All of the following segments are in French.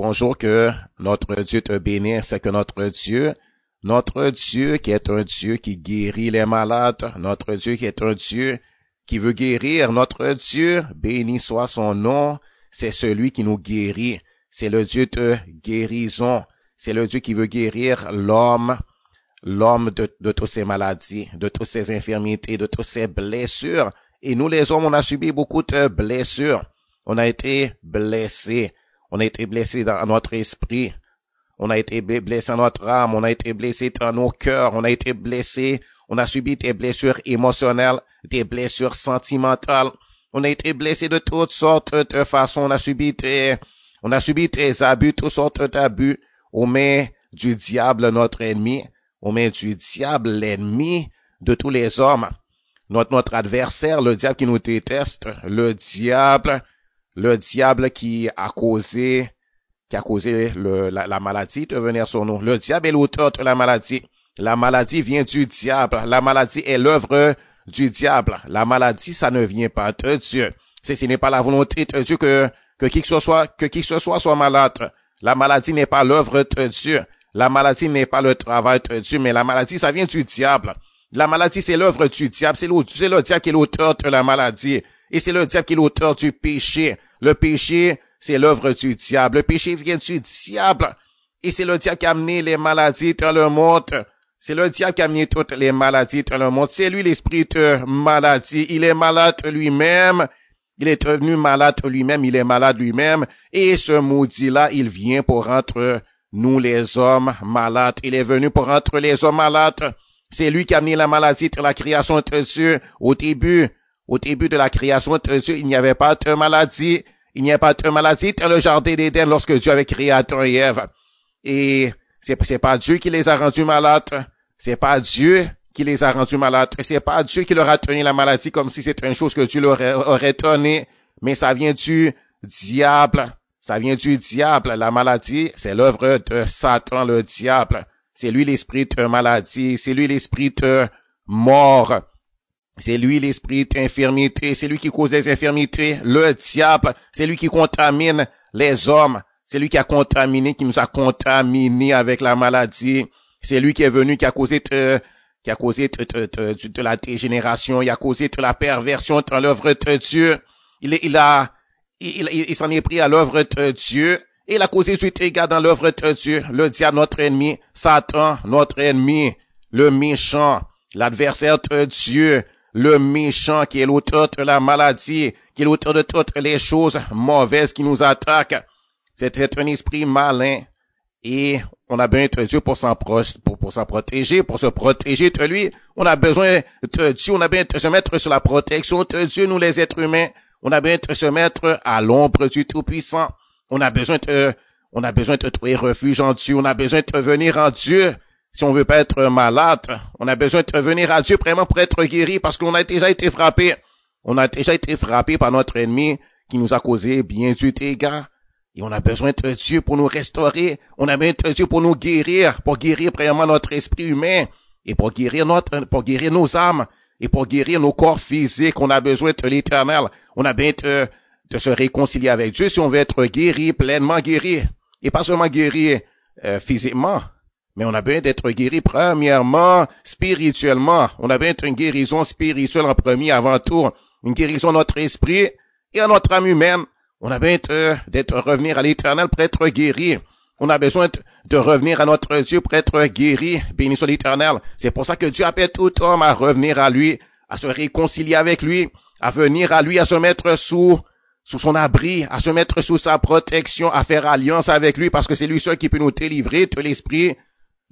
bonjour, que notre Dieu te bénisse, que notre Dieu qui est un Dieu qui guérit les malades, notre Dieu qui est un Dieu qui veut guérir, notre Dieu, béni soit son nom, c'est celui qui nous guérit, c'est le Dieu de guérison, c'est le Dieu qui veut guérir l'homme de toutes ses maladies, de toutes ses infirmités, de toutes ses blessures. Et nous les hommes, on a subi beaucoup de blessures. On a été blessés. On a été blessés dans notre esprit. On a été blessés dans notre âme. On a été blessés dans nos cœurs. On a été blessés. On a subi des blessures émotionnelles, des blessures sentimentales. On a été blessés de toutes sortes de façons. On a subi des abus, toutes sortes d'abus aux mains du diable, notre ennemi, aux mains du diable, l'ennemi de tous les hommes. Notre adversaire, le diable qui nous déteste, le diable qui a causé la maladie de venir sur nous. Le diable est l'auteur de la maladie. La maladie vient du diable. La maladie est l'œuvre du diable. La maladie, ça ne vient pas de Dieu. Ce n'est pas la volonté de Dieu que qui que ce soit malade. La maladie n'est pas l'œuvre de Dieu. La maladie n'est pas le travail de Dieu, mais la maladie, ça vient du diable. La maladie, c'est l'œuvre du diable. C'est le diable qui est l'auteur de la maladie. Et c'est le diable qui est l'auteur du péché. Le péché, c'est l'œuvre du diable. Le péché vient du diable. Et c'est le diable qui a amené les maladies dans le monde. C'est le diable qui a amené toutes les maladies dans le monde. C'est lui l'esprit de maladie. Il est malade lui-même. Il est devenu malade lui-même. Il est malade lui-même. Et ce maudit-là, il vient pour rendre nous les hommes malades. Il est venu pour rendre les hommes malades. C'est lui qui a amené la maladie de la création de Dieu. Au début de la création de Dieu, il n'y avait pas de maladie. Il n'y a pas de maladie dans le jardin d'Éden lorsque Dieu avait créé Adam et Ève. Et c'est pas Dieu qui les a rendus malades. C'est pas Dieu qui les a rendus malades. C'est pas Dieu qui leur a donné la maladie comme si c'était une chose que Dieu leur aurait donné. Mais ça vient du diable. Ça vient du diable. La maladie, c'est l'œuvre de Satan, le diable. C'est lui l'esprit de maladie. C'est lui l'esprit de mort. C'est lui l'esprit d'infirmité. C'est lui qui cause des infirmités. Le diable, c'est lui qui contamine les hommes. C'est lui qui nous a contaminés avec la maladie. C'est lui qui est venu, qui a causé de la dégénération. Il a causé de la perversion dans l'œuvre de Dieu. Il s'en est pris à l'œuvre de Dieu. Et il a causé du dégât dans l'œuvre de Dieu. Le diable, notre ennemi, Satan, notre ennemi, le méchant, l'adversaire de Dieu, le méchant qui est l'auteur de la maladie, qui est l'auteur de toutes les choses mauvaises qui nous attaquent. C'est un esprit malin. Et on a besoin de Dieu pour s'en protéger, pour se protéger de lui. On a besoin de Dieu, on a besoin de se mettre sur la protection de Dieu, nous les êtres humains. On a besoin de se mettre à l'ombre du Tout-Puissant. On a besoin de trouver refuge en Dieu. On a besoin de venir en Dieu. Si on veut pas être malade, on a besoin de venir à Dieu vraiment pour être guéri parce qu'on a déjà été frappé. On a déjà été frappé par notre ennemi qui nous a causé bien du dégât. Et on a besoin de Dieu pour nous restaurer. On a besoin de Dieu pour nous guérir, pour guérir premièrement notre esprit humain et pour guérir nos âmes et pour guérir nos corps physiques. On a besoin de l'Éternel. On a besoin de se réconcilier avec Dieu si on veut être guéri, pleinement guéri. Et pas seulement guéri physiquement, mais on a besoin d'être guéri premièrement spirituellement. On a besoin d'une guérison spirituelle en premier avant tout. Une guérison de notre esprit et à notre âme humaine. On a besoin d'être revenir à l'Éternel pour être guéri. On a besoin de revenir à notre Dieu pour être guéri. Béni soit l'Éternel. C'est pour ça que Dieu appelle tout homme à revenir à lui, à se réconcilier avec lui, à venir à lui, à se mettre sous son abri, à se mettre sous sa protection, à faire alliance avec lui, parce que c'est lui seul qui peut nous délivrer de l'esprit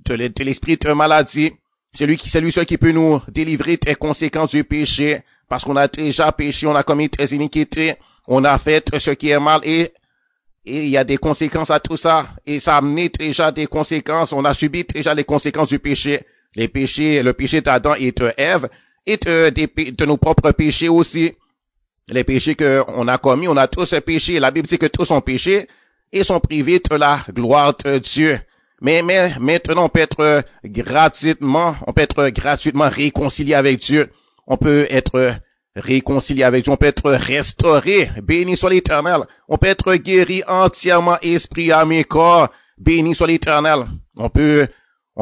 de maladie. C'est lui seul qui peut nous délivrer des conséquences du péché, parce qu'on a déjà péché, on a commis des iniquités, on a fait ce qui est mal et il y a des conséquences à tout ça. Et ça a amené déjà des conséquences. On a subi déjà les conséquences du péché. Le péché d'Adam et de Ève et de nos propres péchés aussi. Les péchés qu'on a commis, on a tous péché. La Bible dit que tous ont péché et sont privés de la gloire de Dieu. Mais maintenant, on peut être gratuitement réconcilié avec Dieu. On peut être réconcilié avec Dieu, on peut être restauré. Béni soit l'Éternel. On peut être guéri entièrement, esprit, âme et corps. Béni soit l'Éternel. On peut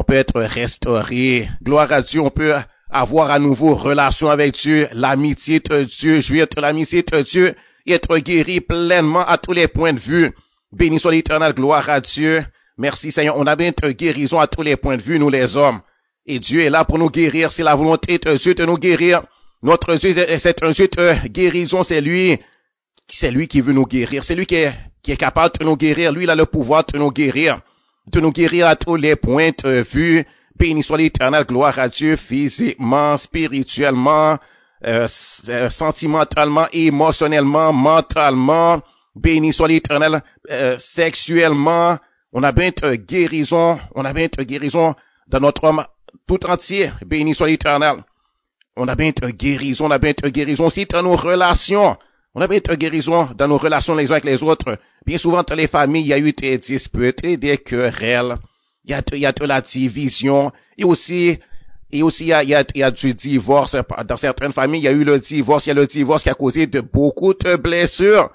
être restauré. Gloire à Dieu. On peut avoir à nouveau relation avec Dieu, l'amitié de Dieu, jouir de l'amitié de Dieu et être guéri pleinement à tous les points de vue. Béni soit l'Éternel. Gloire à Dieu. Merci Seigneur. On a bien de guérison à tous les points de vue, nous les hommes. Et Dieu est là pour nous guérir. C'est la volonté de Dieu de nous guérir. Notre Dieu, c'est un Dieu de guérison. C'est lui qui veut nous guérir. C'est lui qui est capable de nous guérir. Lui, il a le pouvoir de nous guérir à tous les points de vue. Béni soit l'Éternel, gloire à Dieu, physiquement, spirituellement, sentimentalement, émotionnellement, mentalement. Béni soit l'Éternel, sexuellement. On a bien de guérison dans notre homme tout entier. Béni soit l'Éternel. On a bien de guérison aussi dans nos relations. On a bien de guérison dans nos relations les uns avec les autres. Bien souvent, dans les familles, il y a eu des disputes et des querelles. Il y a de la division. Et aussi, il y a du divorce. Dans certaines familles, il y a eu le divorce. Il y a le divorce qui a causé de beaucoup de blessures.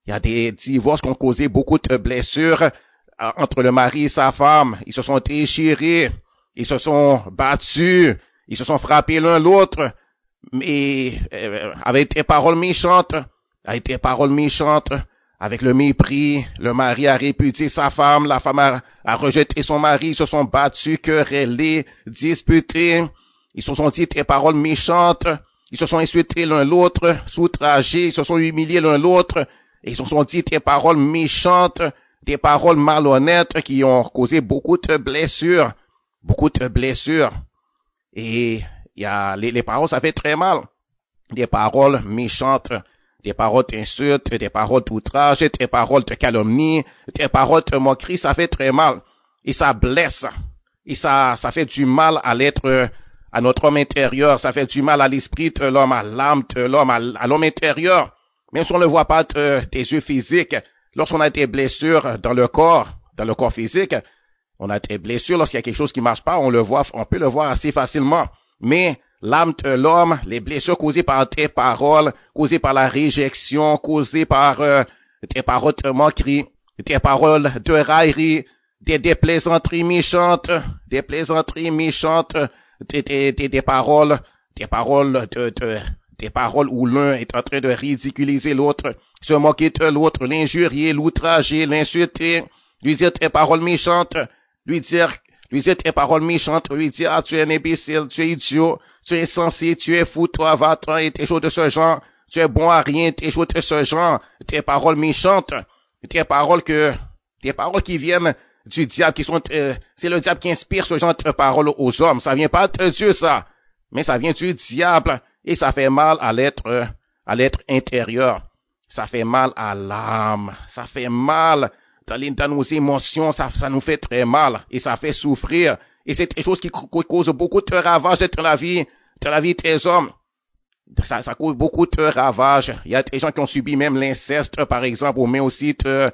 Il y a des divorces qui ont causé beaucoup de blessures entre le mari et sa femme. Ils se sont déchirés. Ils se sont battus. Ils se sont frappés l'un l'autre. Mais avec des paroles méchantes. Avec le mépris, le mari a répudié sa femme, la femme a rejeté son mari, ils se sont battus, querellés, disputés, ils se sont dit des paroles méchantes, ils se sont insultés l'un l'autre, outragés, ils se sont humiliés l'un l'autre, et ils se sont dit des paroles méchantes, des paroles malhonnêtes qui ont causé beaucoup de blessures. Et les paroles, ça fait très mal. Des paroles méchantes. Des paroles d'insultes, des paroles d'outrage, des paroles de calomnie, des paroles de moquerie, ça fait très mal. Et ça blesse. Et ça fait du mal à l'être, à notre homme intérieur. Ça fait du mal à l'esprit de l'homme, à l'âme de l'homme, à l'homme intérieur. Même si on ne le voit pas des yeux physiques. Lorsqu'on a des blessures dans le corps physique, on a des blessures. Lorsqu'il y a quelque chose qui marche pas, on peut le voir assez facilement. Mais l'âme de l'homme, les blessures causées par tes paroles, causées par la réjection, causées par tes paroles de moquerie, tes paroles de raillerie, des plaisanteries méchantes, des paroles où l'un est en train de ridiculiser l'autre, se moquer de l'autre, l'injurier, l'outrager, l'insulter, lui dire des paroles méchantes, lui dire tes paroles méchantes, lui dire, ah, tu es un imbécile, tu es idiot, tu es insensé, tu es fou, toi, va-t'en, et tes choses de ce genre, tu es bon à rien, tes choses de ce genre, tes paroles méchantes, tes paroles qui viennent du diable, c'est le diable qui inspire ce genre de paroles aux hommes. Ça vient pas de Dieu, ça, mais ça vient du diable, et ça fait mal à l'être intérieur. Ça fait mal à l'âme, ça fait mal dans nos émotions, ça nous fait très mal et ça fait souffrir. Et c'est des choses qui causent beaucoup de ravages dans la vie des hommes. Ça cause beaucoup de ravages. Il y a des gens qui ont subi même l'inceste, par exemple, aux mains aussi de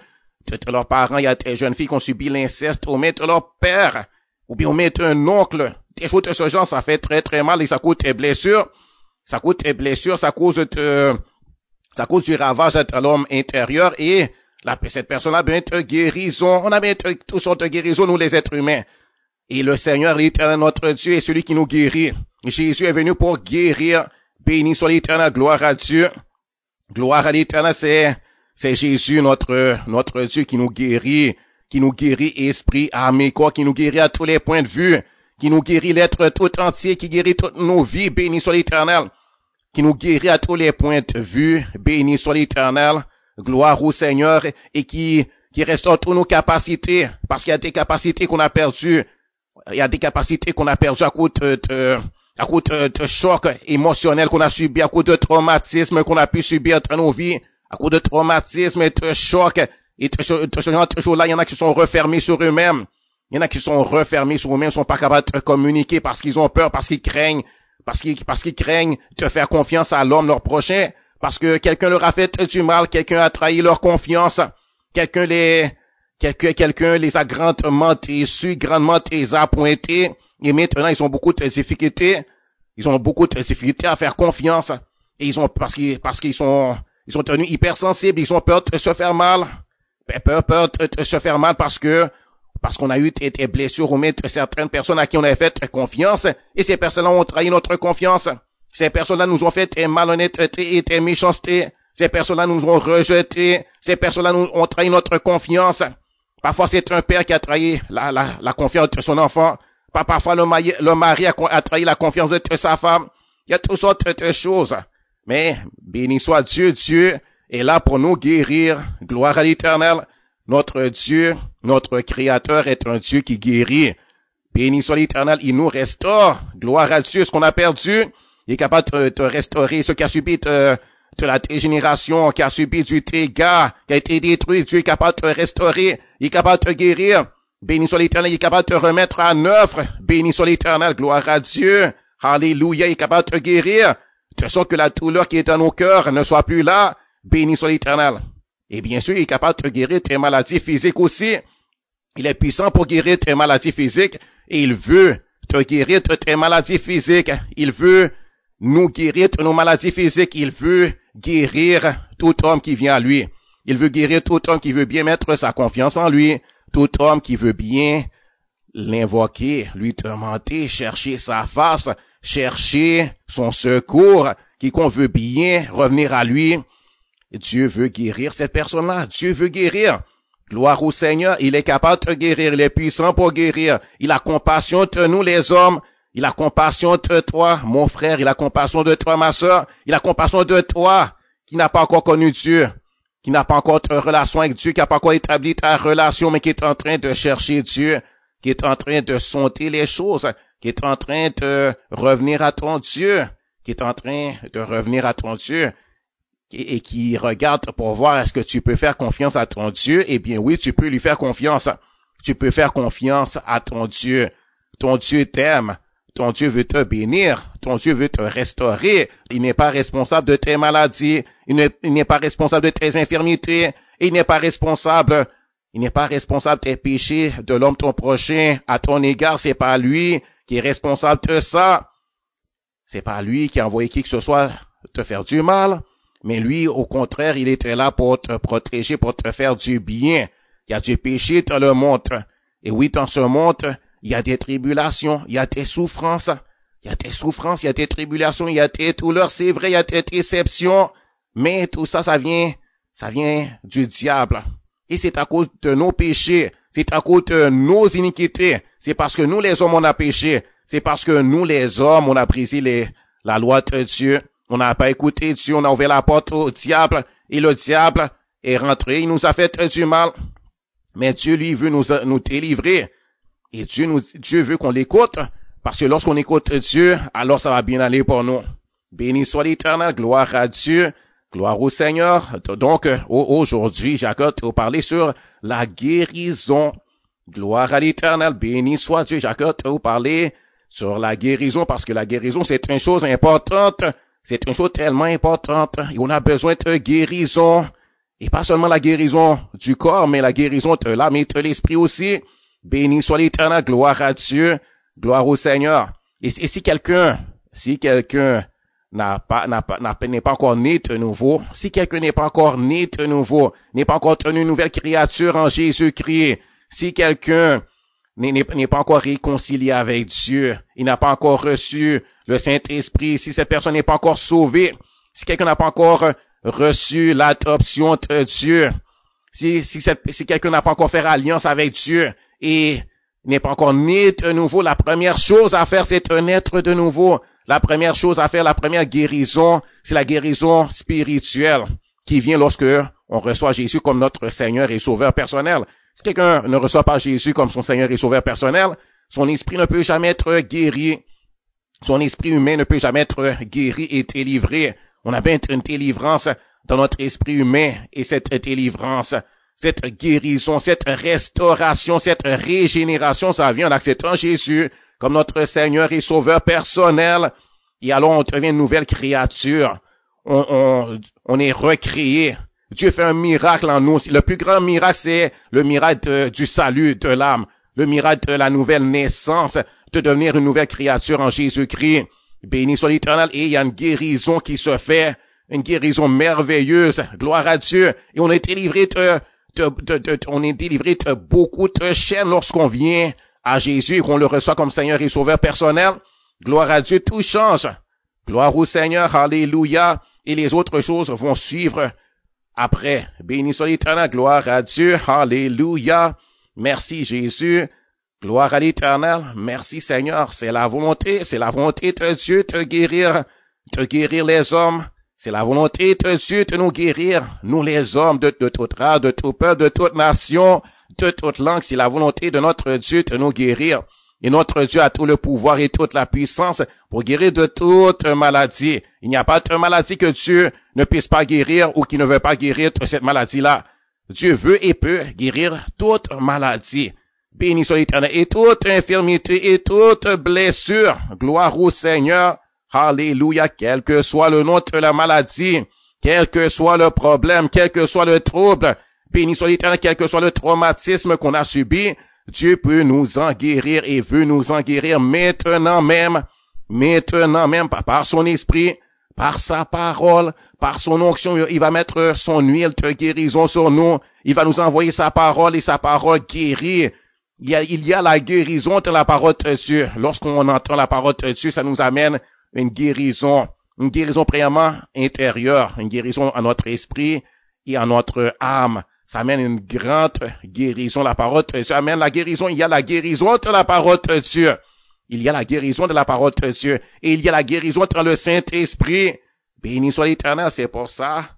leurs parents. Il y a des jeunes filles qui ont subi l'inceste aux mains de leur père ou bien aux mains d'un oncle. Des choses de ce genre, ça fait très très mal et ça cause des blessures. Ça cause du ravage dans l'homme intérieur et cette personne a bien de guérison. On a bien de toutes sortes de guérisons, nous les êtres humains. Et le Seigneur, l'Éternel, notre Dieu, est celui qui nous guérit. Jésus est venu pour guérir. Béni soit l'Éternel, gloire à Dieu. Gloire à l'Éternel, c'est Jésus, notre Dieu, qui nous guérit esprit, âme et corps, qui nous guérit à tous les points de vue, qui nous guérit l'être tout entier, qui guérit toutes nos vies. Béni soit l'Éternel, qui nous guérit à tous les points de vue. Béni soit l'Éternel. Gloire au Seigneur et qui restaure toutes nos capacités parce qu'il y a des capacités qu'on a perdues. Il y a des capacités qu'on a perdues à cause de chocs émotionnels qu'on a subis, à cause de traumatismes qu'on a pu subir dans nos vies, à cause de traumatismes et de chocs. Et de ce genre de choses-là, il y en a qui sont refermés sur eux-mêmes. Il y en a qui sont refermés sur eux-mêmes, sont pas capables de communiquer parce qu'ils ont peur, parce qu'ils craignent de faire confiance à l'homme leur prochain. Parce que quelqu'un leur a fait du mal, quelqu'un a trahi leur confiance, quelqu'un les a grandement déçus, grandement désappointés, et maintenant ils ont beaucoup de difficultés à faire confiance. et parce qu'ils sont devenus hypersensibles, ils ont peur de se faire mal, peur de se faire mal parce qu'on a eu des blessures ou même certaines personnes à qui on avait fait confiance, et ces personnes-là ont trahi notre confiance. Ces personnes-là nous ont fait des malhonnêtetés et des méchancetés. Ces personnes-là nous ont rejetés. Ces personnes-là nous ont trahi notre confiance. Parfois, c'est un père qui a trahi la confiance de son enfant. Parfois, le mari a trahi la confiance de sa femme. Il y a toutes sortes de choses. Mais, béni soit Dieu, Dieu est là pour nous guérir. Gloire à l'Éternel. Notre Dieu, notre Créateur est un Dieu qui guérit. Béni soit l'Éternel, il nous restaure. Gloire à Dieu, ce qu'on a perdu, il est capable de te restaurer. Ce qui a subi de la dégénération, qui a subi du dégât, qui a été détruit, Dieu est capable de te restaurer. Il est capable de te guérir. Béni soit l'Éternel, il est capable de te remettre à œuvre. Béni soit l'Éternel, gloire à Dieu. Alléluia, il est capable de te guérir. De sorte que la douleur qui est dans nos cœurs ne soit plus là. Béni soit l'Éternel. Et bien sûr, il est capable de te guérir tes maladies physiques aussi. Il est puissant pour guérir tes maladies physiques et il veut te guérir de tes maladies physiques. Il veut nous guérir de nos maladies physiques. Il veut guérir tout homme qui vient à lui. Il veut guérir tout homme qui veut bien mettre sa confiance en lui. Tout homme qui veut bien l'invoquer, lui demander, chercher sa face, chercher son secours, quiconque veut bien revenir à lui. Dieu veut guérir cette personne-là. Dieu veut guérir. Gloire au Seigneur. Il est capable de guérir. Il est puissant pour guérir. Il a compassion de nous les hommes. Il a compassion de toi, mon frère. Il a compassion de toi, ma sœur. Il a compassion de toi qui n'a pas encore connu Dieu, qui n'a pas encore de relation avec Dieu, qui n'a pas encore établi ta relation, mais qui est en train de chercher Dieu, qui est en train de sonder les choses, qui est en train de revenir à ton Dieu, qui est en train de revenir à ton Dieu. Et qui regarde pour voir est-ce que tu peux faire confiance à ton Dieu, eh bien oui, tu peux lui faire confiance. Tu peux faire confiance à ton Dieu. Ton Dieu t'aime. Ton Dieu veut te bénir. Ton Dieu veut te restaurer. Il n'est pas responsable de tes maladies. Il n'est pas responsable de tes infirmités. Il n'est pas responsable des péchés de l'homme ton prochain. À ton égard, c'est pas lui qui est responsable de ça. C'est pas lui qui a envoyé qui que ce soit te faire du mal. Mais lui, au contraire, il était là pour te protéger, pour te faire du bien. Il y a du péché dans le monde. Et oui, dans ce monde, il y a des tribulations, il y a des souffrances. Il y a des souffrances, il y a des tribulations, il y a des douleurs, c'est vrai, il y a des déceptions. Mais tout ça, ça vient du diable. Et c'est à cause de nos péchés. C'est à cause de nos iniquités. C'est parce que nous, les hommes, on a péché. C'est parce que nous, les hommes, on a brisé la loi de Dieu. On n'a pas écouté Dieu, on a ouvert la porte au diable, et le diable est rentré, il nous a fait du mal. Mais Dieu, lui, veut nous délivrer. Et Dieu veut qu'on l'écoute, parce que lorsqu'on écoute Dieu, alors ça va bien aller pour nous. Béni soit l'Éternel, gloire à Dieu, gloire au Seigneur. Donc, aujourd'hui, j'accorde vous parler sur la guérison. Gloire à l'Éternel, béni soit Dieu, j'accorde vous parler sur la guérison, parce que la guérison, c'est une chose importante. C'est une chose tellement importante. Et on a besoin de guérison. Et pas seulement la guérison du corps, mais la guérison de l'âme et de l'esprit aussi. Béni soit l'Éternel, gloire à Dieu, gloire au Seigneur. Et si quelqu'un n'est pas encore né de nouveau, si quelqu'un n'est pas encore né de nouveau, n'est pas encore devenu une nouvelle créature en Jésus-Christ, si quelqu'un n'est pas encore réconcilié avec Dieu, il n'a pas encore reçu le Saint-Esprit, si cette personne n'est pas encore sauvée, si quelqu'un n'a pas encore reçu l'adoption de Dieu, si quelqu'un n'a pas encore fait alliance avec Dieu et n'est pas encore né de nouveau, la première chose à faire, c'est de naître de nouveau. La première chose à faire, la première guérison, c'est la guérison spirituelle qui vient lorsque on reçoit Jésus comme notre Seigneur et Sauveur personnel. Si quelqu'un ne reçoit pas Jésus comme son Seigneur et Sauveur personnel, son esprit ne peut jamais être guéri. Son esprit humain ne peut jamais être guéri et délivré. On a bien une délivrance dans notre esprit humain et cette délivrance, cette guérison, cette restauration, cette régénération, ça vient en acceptant Jésus comme notre Seigneur et Sauveur personnel. Et alors on devient une nouvelle créature. On est recréé. Dieu fait un miracle en nous. Le plus grand miracle, c'est le miracle du salut de l'âme. Le miracle de la nouvelle naissance, de devenir une nouvelle créature en Jésus-Christ. Béni soit l'Éternel. Et il y a une guérison qui se fait, une guérison merveilleuse. Gloire à Dieu. Et on est délivré de beaucoup de chaînes lorsqu'on vient à Jésus et qu'on le reçoit comme Seigneur et Sauveur personnel. Gloire à Dieu, tout change. Gloire au Seigneur, alléluia. Et les autres choses vont suivre après. Béni soit l'Éternel, gloire à Dieu, alléluia. Merci Jésus, gloire à l'Éternel. Merci Seigneur, c'est la volonté de Dieu de guérir les hommes. C'est la volonté de Dieu de nous guérir, nous les hommes, de toute race, de tout peuple, de toute nation, de toute langue. C'est la volonté de notre Dieu de nous guérir. Et notre Dieu a tout le pouvoir et toute la puissance pour guérir de toute maladie. Il n'y a pas de maladie que Dieu ne puisse pas guérir ou qui ne veut pas guérir de cette maladie-là. Dieu veut et peut guérir toute maladie. Béni soit l'Éternel. Et toute infirmité et toute blessure. Gloire au Seigneur. Alléluia. Quel que soit le nom de la maladie, quel que soit le problème, quel que soit le trouble, béni soit l'Éternel, quel que soit le traumatisme qu'on a subi, Dieu peut nous en guérir et veut nous en guérir maintenant même par son esprit, par sa parole, par son onction. Il va mettre son huile de guérison sur nous. Il va nous envoyer sa parole et sa parole guérit. Il y a la guérison de la parole de Dieu. Lorsqu'on entend la parole de Dieu, ça nous amène une guérison premièrement intérieure, une guérison à notre esprit et à notre âme. Ça amène une grande guérison. La parole de Dieu amène la guérison. Il y a la guérison de la parole de Dieu. Il y a la guérison de la parole de Dieu. Et il y a la guérison dans le Saint-Esprit. Béni soit l'Éternel. C'est pour ça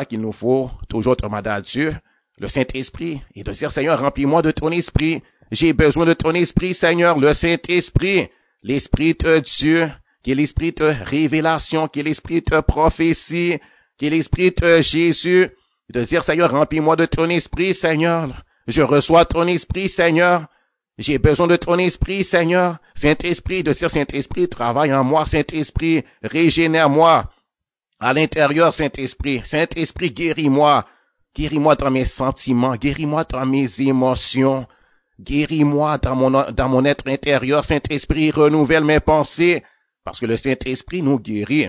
qu'il nous faut toujours demander à Dieu, le Saint-Esprit, et de dire, Seigneur, remplis-moi de ton esprit. J'ai besoin de ton esprit, Seigneur, le Saint-Esprit, l'Esprit de Dieu, qui est l'Esprit de révélation, qui est l'Esprit de prophétie, qui est l'Esprit de Jésus. De dire, Seigneur, remplis-moi de ton esprit, Seigneur. Je reçois ton esprit, Seigneur. J'ai besoin de ton esprit, Seigneur. Saint-Esprit, de dire, Saint-Esprit, travaille en moi. Saint-Esprit, régénère-moi. À l'intérieur, Saint-Esprit. Saint-Esprit, guéris-moi. Guéris-moi dans mes sentiments. Guéris-moi dans mes émotions. Guéris-moi dans mon être intérieur. Saint-Esprit, renouvelle mes pensées. Parce que le Saint-Esprit nous guérit.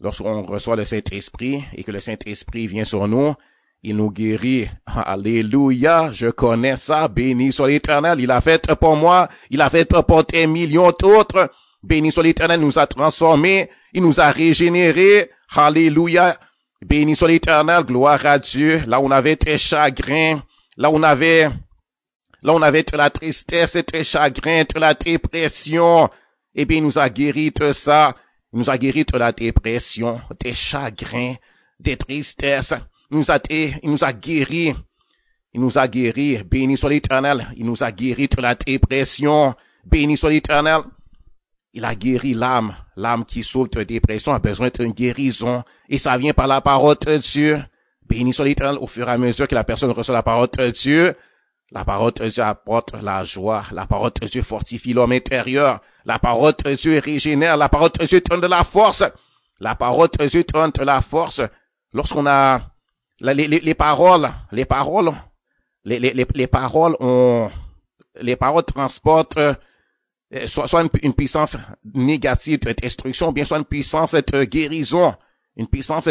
Lorsqu'on reçoit le Saint-Esprit et que le Saint-Esprit vient sur nous, il nous guérit. Alléluia, je connais ça. Béni soit l'Éternel. Il a fait pour moi. Il a fait pour des millions d'autres. Béni soit l'Éternel. Il nous a transformés. Il nous a régénérés. Alléluia. Béni soit l'Éternel. Gloire à Dieu. Là où on avait des chagrins, là où on avait de la tristesse, des chagrins, de la dépression, eh bien, il nous a guéris de ça. Il nous a guéri de la dépression, des chagrins, des tristesses. Il nous a guéri. Il nous a guéri. Béni soit l'Éternel. Il nous a guéri de la dépression. Béni soit l'Éternel. Il a guéri l'âme. L'âme qui souffre de dépression a besoin d'une guérison. Et ça vient par la parole de Dieu. Béni soit l'Éternel. Au fur et à mesure que la personne reçoit la parole de Dieu, la parole de Dieu apporte la joie. La parole de Dieu fortifie l'homme intérieur. La parole de Dieu régénère. La parole de Dieu donne de la force. La parole de Dieu donne de la force. Lorsqu'on a les paroles transportent soit une puissance négative de destruction, ou bien soit une puissance de guérison, une puissance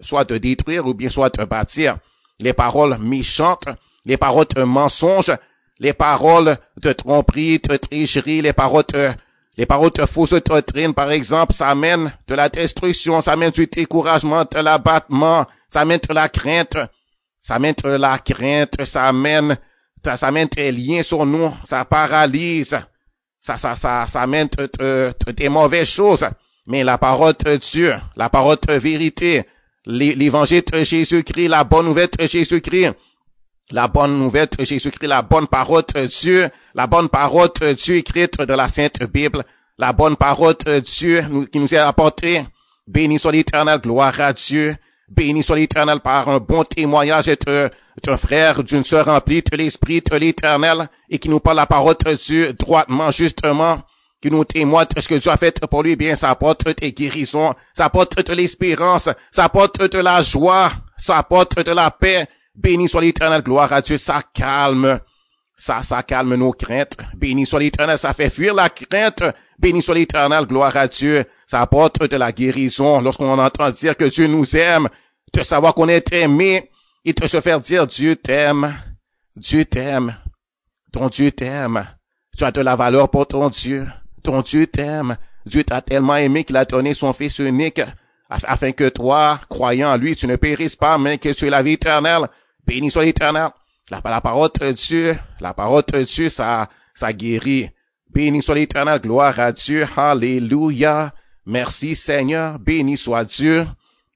soit de détruire ou bien soit de bâtir. Les paroles méchantes, les paroles de mensonges, les paroles de tromperie, de tricherie, les paroles de fausses doctrines, par exemple, ça amène de la destruction, ça amène du découragement, de l'abattement, ça amène de la crainte, ça amène des liens sur nous, ça paralyse, ça amène des mauvaises choses. Mais la parole de Dieu, la parole de vérité, l'évangile de Jésus-Christ, la bonne nouvelle de Jésus-Christ, la bonne nouvelle de Jésus-Christ, la bonne parole de Dieu, la bonne parole de Dieu écrite de la Sainte Bible, la bonne parole de Dieu qui nous est apportée. Béni soit l'Éternel, gloire à Dieu. Béni soit l'Éternel par un bon témoignage d'un frère, d'une sœur remplie de l'Esprit de l'Éternel et qui nous parle la parole de Dieu droitement, justement, qui nous témoigne de ce que Dieu a fait pour lui. Bien, ça apporte des guérisons, ça apporte de l'espérance, ça apporte de la joie, ça apporte de la paix. Béni soit l'Éternel, gloire à Dieu, ça calme nos craintes. Béni soit l'Éternel, ça fait fuir la crainte. Béni soit l'Éternel, gloire à Dieu. Ça apporte de la guérison lorsqu'on entend dire que Dieu nous aime, de savoir qu'on est aimé et de se faire dire Dieu t'aime, Dieu t'aime, ton Dieu t'aime. Tu as de la valeur pour ton Dieu t'aime. Dieu t'a tellement aimé qu'il a donné son Fils unique afin que toi, croyant en lui, tu ne périsses pas, mais que tu aies la vie éternelle. Béni soit l'Éternel. La parole de Dieu, ça guérit. Béni soit l'Éternel, gloire à Dieu, alléluia. Merci Seigneur, béni soit Dieu,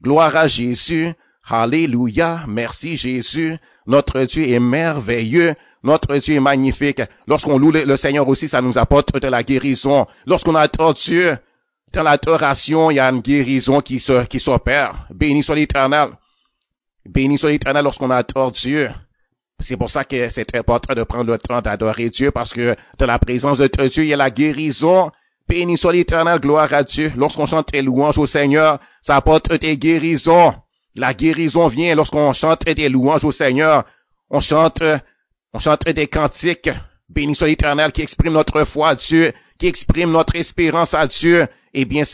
gloire à Jésus, alléluia, merci Jésus. Notre Dieu est merveilleux, notre Dieu est magnifique. Lorsqu'on loue le Seigneur aussi, ça nous apporte de la guérison. Lorsqu'on adore Dieu, dans l'adoration, il y a une guérison qui s'opère. Béni soit l'Éternel. Béni soit l'Éternel lorsqu'on adore Dieu. C'est pour ça que c'est important de prendre le temps d'adorer Dieu, parce que dans la présence de Dieu, il y a la guérison. Béni soit l'Éternel, gloire à Dieu. Lorsqu'on chante des louanges au Seigneur, ça apporte des guérisons. La guérison vient lorsqu'on chante des louanges au Seigneur. On chante des cantiques. Béni soit l'Éternel qui exprime notre foi à Dieu, qui exprime notre espérance à Dieu. Eh bien,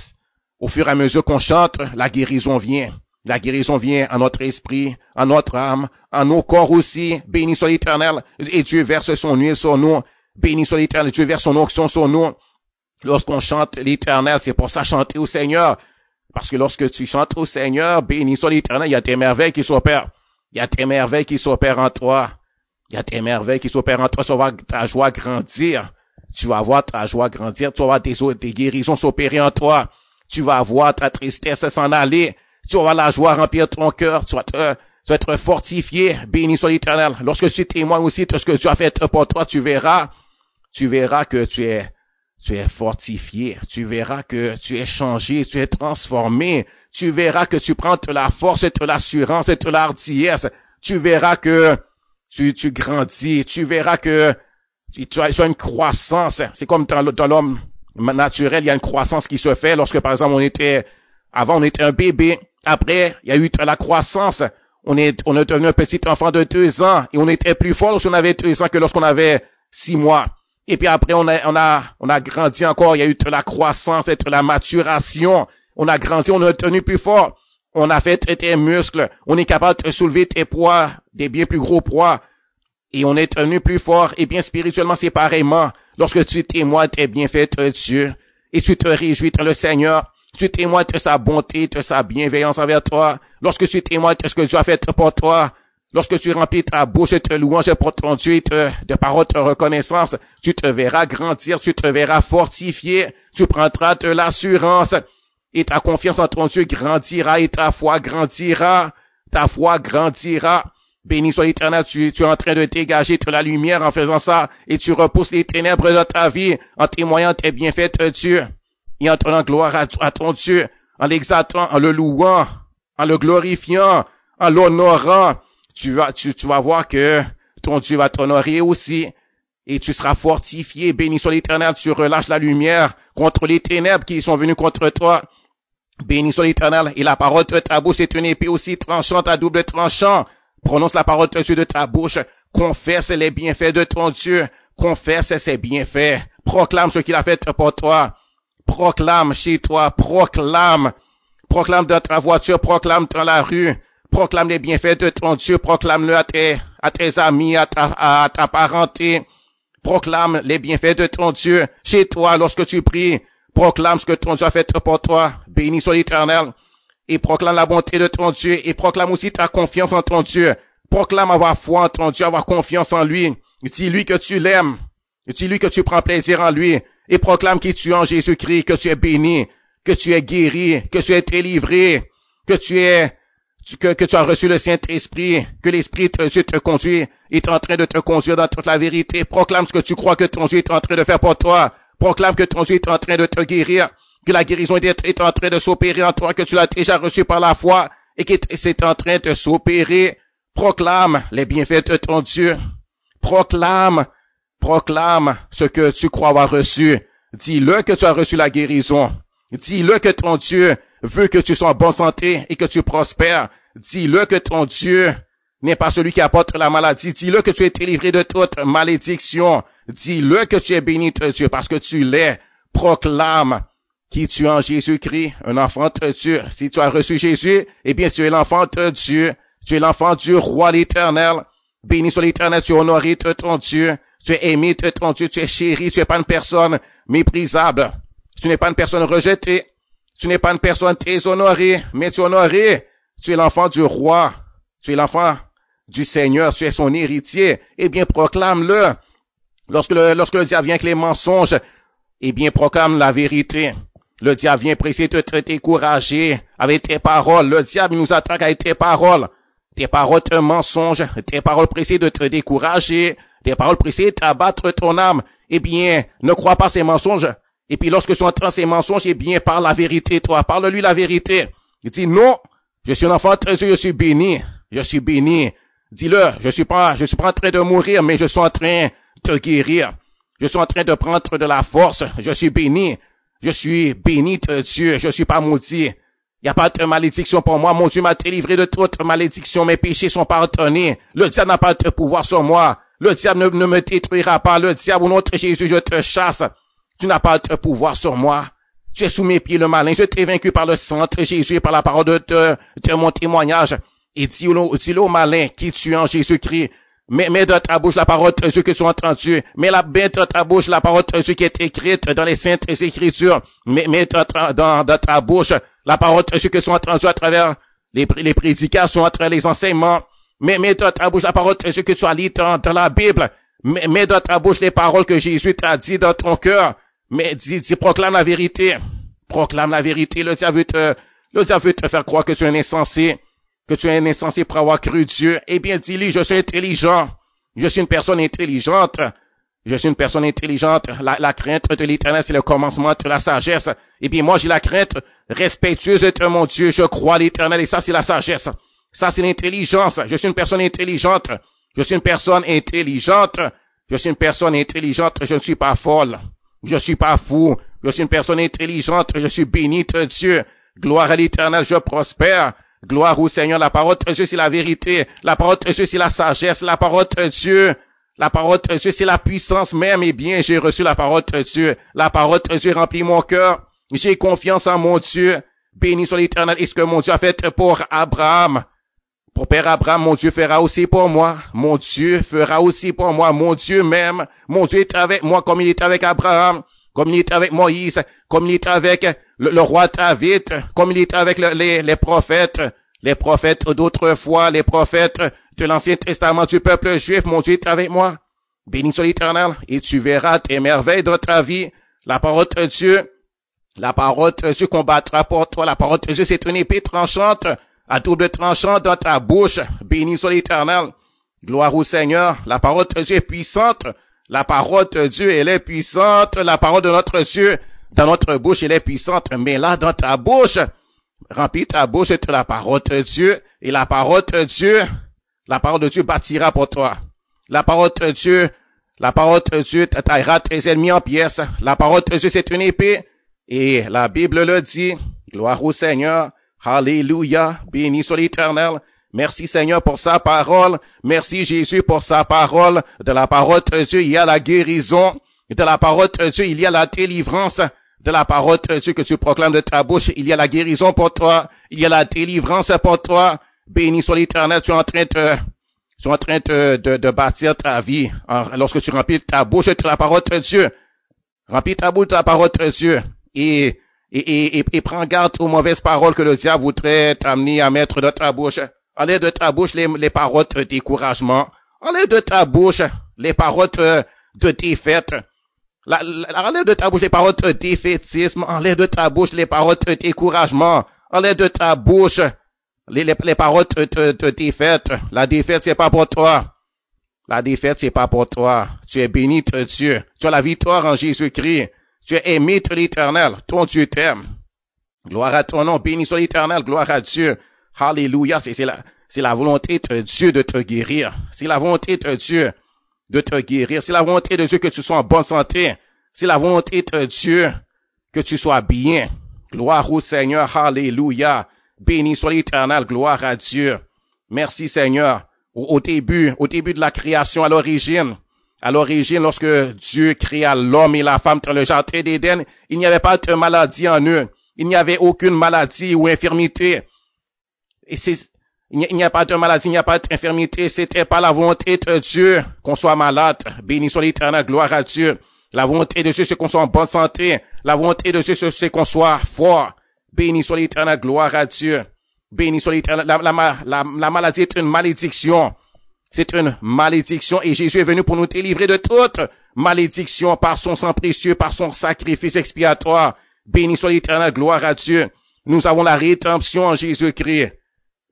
au fur et à mesure qu'on chante, la guérison vient. La guérison vient à notre esprit, à notre âme, à nos corps aussi. Béni soit l'Éternel. Et Dieu verse son huile sur nous. Béni soit l'Éternel. Dieu verse son onction sur nous. Lorsqu'on chante l'Éternel, c'est pour ça chanter au Seigneur. Parce que lorsque tu chantes au Seigneur, béni soit l'Éternel, il y a des merveilles qui s'opèrent. Il y a des merveilles qui s'opèrent en toi. Il y a des merveilles qui s'opèrent en toi. Tu vas voir ta joie grandir. Tu vas voir ta joie grandir. Tu vas voir des guérisons s'opérer en toi. Tu vas voir ta tristesse s'en aller. Tu vas voir la joie remplir ton cœur. Tu vas être fortifié. Béni soit l'Éternel. Lorsque tu témoignes aussi de ce que Dieu a fait pour toi, tu verras que tu es fortifié. Tu verras que tu es changé, tu es transformé. Tu verras que tu prends de la force et de l'assurance et de l'ardiesse. Tu verras que tu grandis. Tu verras que tu as une croissance. C'est comme dans l'homme naturel, il y a une croissance qui se fait lorsque, par exemple, avant on était un bébé. Après, il y a eu de la croissance. On est devenu un petit enfant de 2 ans et on était plus fort lorsqu'on avait 2 ans que lorsqu'on avait 6 mois. Et puis après, on a grandi encore. Il y a eu de la croissance et de la maturation. On a grandi, on est devenu plus fort. On a fait des muscles. On est capable de soulever des poids, des bien plus gros poids. Et on est devenu plus fort. Et bien spirituellement, c'est pareillement. Lorsque tu témoignes tes bienfaits de Dieu et tu te réjouis dans le Seigneur, tu témoignes de sa bonté, de sa bienveillance envers toi. Lorsque tu témoignes de ce que Dieu a fait pour toi, lorsque tu remplis ta bouche de louanges pour ton Dieu et de paroles de reconnaissance, tu te verras grandir, tu te verras fortifié, tu prendras de l'assurance et ta confiance en ton Dieu grandira et ta foi grandira. Ta foi grandira. Béni soit l'Éternel, tu es en train de dégager de la lumière en faisant ça et tu repousses les ténèbres de ta vie en témoignant tes bienfaits de Dieu et en donnant gloire à ton Dieu, en l'exaltant, en le louant, en le glorifiant, en l'honorant. Tu vas voir que ton Dieu va t'honorer aussi et tu seras fortifié. Béni soit l'Éternel, tu relâches la lumière contre les ténèbres qui sont venues contre toi. Béni soit l'Éternel, et la parole de ta bouche est une épée aussi tranchante à double tranchant. Prononce la parole de Dieu de ta bouche. Confesse les bienfaits de ton Dieu. Confesse ses bienfaits. Proclame ce qu'il a fait pour toi. Proclame chez toi. Proclame dans ta voiture. Proclame dans la rue. Proclame les bienfaits de ton Dieu. Proclame-le à tes amis, à ta parenté. Proclame les bienfaits de ton Dieu. Chez toi, lorsque tu pries, proclame ce que ton Dieu a fait pour toi. Béni soit l'Éternel. Et proclame la bonté de ton Dieu. Et proclame aussi ta confiance en ton Dieu. Proclame avoir foi en ton Dieu, avoir confiance en lui. Dis-lui que tu l'aimes. Dis-lui que tu prends plaisir en lui. Et proclame qui tu es en Jésus-Christ, que tu es béni, que tu es guéri, que tu es délivré, que tu as reçu le Saint-Esprit, que l'Esprit de Dieu te conduit, est en train de te conduire dans toute la vérité. Proclame ce que tu crois que ton Dieu est en train de faire pour toi. Proclame que ton Dieu est en train de te guérir, que la guérison est en train de s'opérer en toi, que tu l'as déjà reçu par la foi et que c'est en train de s'opérer. Proclame les bienfaits de ton Dieu. Proclame ce que tu crois avoir reçu. Dis-le que tu as reçu la guérison. Dis-le que ton Dieu veut que tu sois en bonne santé et que tu prospères. Dis-le que ton Dieu n'est pas celui qui apporte la maladie. Dis-le que tu es délivré de toute malédiction. Dis-le que tu es béni de Dieu parce que tu l'es. proclame qui tu es en Jésus-Christ, un enfant de Dieu. Si tu as reçu Jésus, eh bien, tu es l'enfant de Dieu. Tu es l'enfant du roi l'Éternel. Béni soit l'Éternel, tu es honoré de ton Dieu. Tu es aimé de ton Dieu, tu es chéri, tu n'es pas une personne méprisable. Tu n'es pas une personne rejetée. Tu n'es pas une personne déshonorée, mais tu es honoré. Tu es l'enfant du roi. Tu es l'enfant du Seigneur. Tu es son héritier. Eh bien, proclame-le. Lorsque le diable vient avec les mensonges, eh bien, proclame la vérité. Le diable vient pour essayer de te décourager avec tes paroles. Le diable nous attaque avec tes paroles. Tes paroles te mensonges. Tes paroles pour essayer de te décourager. Tes paroles pour essayer d'abattre ton âme. Eh bien, ne crois pas ces mensonges. Et puis, lorsque tu entends ces mensonges, eh bien, parle la vérité, toi. Parle-lui la vérité. Il dit, non, je suis un enfant de Dieu, je suis béni. Je suis béni. Dis-le, je suis pas en train de mourir, mais je suis en train de guérir. Je suis en train de prendre de la force. Je suis béni. Je suis béni de Dieu. Je suis pas maudit. Il n'y a pas de malédiction pour moi. Mon Dieu m'a délivré de toute malédiction. Mes péchés sont pardonnés. Le diable n'a pas de pouvoir sur moi. Le diable ne me détruira pas. Le diable, au nom de Jésus, je te chasse. Tu n'as pas de pouvoir sur moi. Tu es sous mes pieds, le malin. Je t'ai vaincu par le sang de Jésus et par la parole de mon témoignage. Et dis-le au malin qui tu es en Jésus-Christ. Mets dans ta bouche la parole de Dieu que tu as entendue. Mets dans ta bouche la parole de Dieu qui est écrite dans les saintes écritures. Mets dans ta bouche la parole de Dieu que tu as entendue à travers les prédications, à travers les enseignements. Mets dans ta bouche la parole de Dieu que tu as lu dans la Bible. Mets dans ta bouche les paroles que Jésus t'a dit dans ton cœur. Mais proclame la vérité. Proclame la vérité. Le diable veut te faire croire que tu es un insensé. Que tu es un insensé pour avoir cru Dieu. Eh bien, dis-lui, je suis intelligent. Je suis une personne intelligente. Je suis une personne intelligente. La crainte de l'Éternel, c'est le commencement de la sagesse. Eh bien, moi, j'ai la crainte respectueuse de mon Dieu. Je crois à l'Éternel et ça, c'est la sagesse. Ça, c'est l'intelligence. Je suis une personne intelligente. Je suis une personne intelligente. Je suis une personne intelligente. Je ne suis pas folle. Je suis pas fou. Je suis une personne intelligente. Je suis béni de Dieu. Gloire à l'Éternel. Je prospère. Gloire au Seigneur. La parole de Dieu, c'est la vérité. La parole de Dieu, c'est la sagesse. La parole de Dieu. La parole de Dieu, c'est la puissance même. Eh bien, j'ai reçu la parole de Dieu. La parole de Dieu remplit mon cœur. J'ai confiance en mon Dieu. Béni soit l'Éternel. Et ce que mon Dieu a fait pour Abraham. Pour Père Abraham, mon Dieu fera aussi pour moi. Mon Dieu fera aussi pour moi. Mon Dieu même. Mon Dieu est avec moi comme il est avec Abraham. Comme il est avec Moïse. Comme il est avec le roi David. Comme il est avec les prophètes. Les prophètes d'autrefois. Les prophètes de l'Ancien Testament du peuple juif. Mon Dieu est avec moi. Béni soit l'Éternel. Et tu verras tes merveilles dans ta vie. La parole de Dieu. La parole de Dieu combattra pour toi. La parole de Dieu, c'est une épée tranchante. À double tranchant dans ta bouche. Béni soit l'Éternel. Gloire au Seigneur. La parole de Dieu est puissante. La parole de Dieu, elle est puissante. La parole de notre Dieu, dans notre bouche, elle est puissante. Mais là, dans ta bouche, remplis ta bouche de la parole de Dieu. Et la parole de Dieu bâtira pour toi. La parole de Dieu taillera tes ennemis en pièces. La parole de Dieu, c'est une épée. Et la Bible le dit. Gloire au Seigneur. Alléluia, béni soit l'Éternel. Merci Seigneur pour sa parole. Merci Jésus pour sa parole. De la parole de Dieu, il y a la guérison. De la parole de Dieu, il y a la délivrance. De la parole de Dieu que tu proclames de ta bouche, il y a la guérison pour toi. Il y a la délivrance pour toi. Béni soit l'Éternel, tu es en train de bâtir ta vie. Lorsque tu remplis ta bouche de la parole de Dieu. Remplis ta bouche de la parole de Dieu. Et prends garde aux mauvaises paroles que le diable voudrait t'amener à mettre dans ta bouche. Enlève de ta bouche les paroles de découragement. Enlève de ta bouche les paroles de défaite. Enlève de ta bouche les paroles de défaitisme. Enlève de ta bouche les paroles de découragement. Enlève de ta bouche les paroles de défaite. La défaite, c'est pas pour toi. La défaite, c'est pas pour toi. Tu es béni de Dieu. Tu as la victoire en Jésus-Christ. Tu es aimé de l'Éternel. Ton Dieu t'aime. Gloire à ton nom. Béni soit l'Éternel. Gloire à Dieu. Alléluia. C'est la volonté de Dieu de te guérir. C'est la volonté de Dieu de te guérir. C'est la volonté de Dieu que tu sois en bonne santé. C'est la volonté de Dieu que tu sois bien. Gloire au Seigneur. Alléluia. Béni soit l'Éternel. Gloire à Dieu. Merci Seigneur. Au début de la création, à l'origine, À l'origine, lorsque Dieu créa l'homme et la femme dans le jardin d'Éden, il n'y avait pas de maladie en eux. Il n'y avait aucune maladie ou infirmité. Et il n'y a pas de maladie, il n'y a pas d'infirmité. C'était pas la volonté de Dieu qu'on soit malade. Béni soit l'Éternel, gloire à Dieu. La volonté de Dieu, c'est qu'on soit en bonne santé. La volonté de Dieu, c'est qu'on soit fort. Béni soit l'Éternel, gloire à Dieu. Béni soit l'Éternel. La maladie est une malédiction. C'est une malédiction et Jésus est venu pour nous délivrer de toute malédiction par son sang précieux, par son sacrifice expiatoire. Béni soit l'Éternel, gloire à Dieu. Nous avons la rédemption en Jésus-Christ.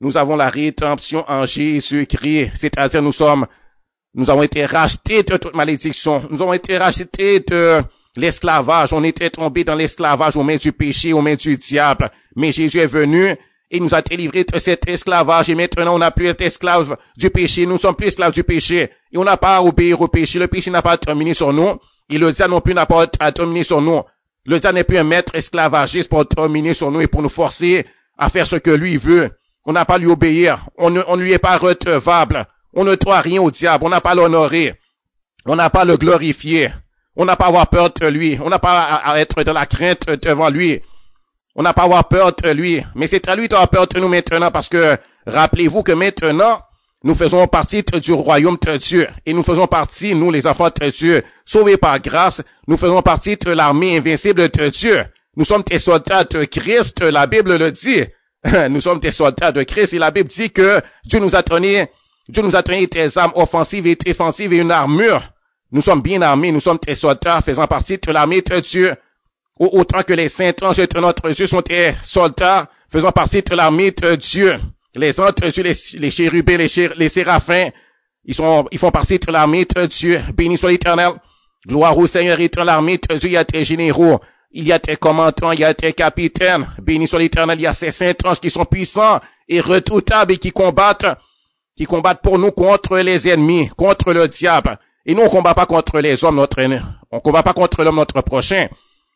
Nous avons la rédemption en Jésus-Christ. C'est-à-dire nous avons été rachetés de toute malédiction. Nous avons été rachetés de l'esclavage. On était tombés dans l'esclavage aux mains du péché, aux mains du diable. Mais Jésus est venu et nous a délivrés de cet esclavage. Et maintenant, on n'a plus été esclaves du péché. Nous ne sommes plus esclaves du péché. Et on n'a pas à obéir au péché. Le péché n'a pas dominé sur nous. Et le diable non plus n'a pas à dominer sur nous. Le diable n'est plus un maître esclavagiste pour dominer sur nous et pour nous forcer à faire ce que lui veut. On n'a pas à lui obéir. On ne lui est pas redevable. On ne doit rien au diable. On n'a pas à l'honorer. On n'a pas à le glorifier. On n'a pas à avoir peur de lui. On n'a pas à être dans la crainte devant lui. On n'a pas à avoir peur de lui. Mais c'est à lui d'avoir peur de nous maintenant parce que rappelez-vous que maintenant, nous faisons partie du royaume de Dieu. Et nous faisons partie, nous les enfants de Dieu, sauvés par grâce, nous faisons partie de l'armée invincible de Dieu. Nous sommes des soldats de Christ, la Bible le dit. Nous sommes des soldats de Christ et la Bible dit que Dieu nous a donné des armes offensives et défensives et une armure. Nous sommes bien armés, nous sommes des soldats faisant partie de l'armée de Dieu. Autant que les saints anges de notre Dieu sont des soldats faisant partie de l'armée de Dieu. Les anges de Dieu, les chérubins, les séraphins, ils font partie de l'armée de Dieu. Béni soit l'Éternel. Gloire au Seigneur et dans l'armée de Dieu, il y a des généraux. Il y a des commandants, il y a des capitaines. Béni soit l'Éternel, il y a ces saints anges qui sont puissants et redoutables et qui combattent pour nous contre les ennemis, contre le diable. Et nous, on combat pas contre les hommes, on combat pas contre l'homme, notre prochain,